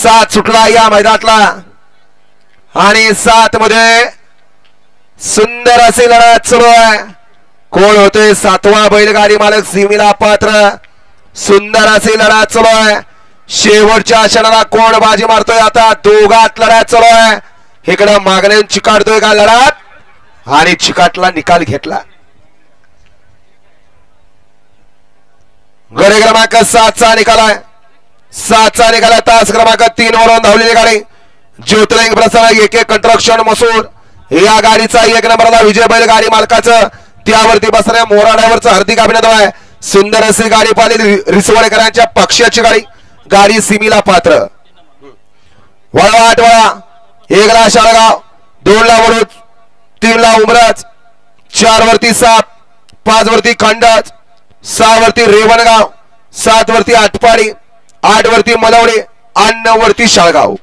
7 सुटला या मैदानातला आणि 7 मध्ये सुंदर अशी लढत सुरू आहे. कोण होतोय 7वा बैलगाडी मालक सीमेला पात्र. सुंदर अशी लढत सुरू आहे. शेवटच्या क्षणाला कोण बाजी मारतोय आता दोघात लढत सुरू आहे. इकडे मागणे चिकाटतोय का लढत आणि चिकाटला निकाल घेतला. गडी क्रमांक 7 चा निकाल आहे. 7 चा निकाल आहे. तास क्रमांक 3 वरून धावलेली गाडी ज्योतिर्लिंग प्रसन्न AK कंस्ट्रक्शन मसूर या गाडीचा 1 नंबरला विजय बैल गाडी मालकाचं त्यावरती बसणाऱ्या मोरा ड्रायव्हरचं हार्दिक अभिनंदन आहे. सुंदर अशी गाडी पाहिली रिसवडेकरांच्या पक्षाची गाडी. गाडी सीमेला पात्र. वळवा 8 वळा 1 ला शाळगाव 2 ला वडूज 3 ला उमरज 4 वरती साप 5 वरती खंडच 6 वरती रेवणगाव 7 वरती आटपाडी 8 वरती मलवडे 9 वरती शाळगाव.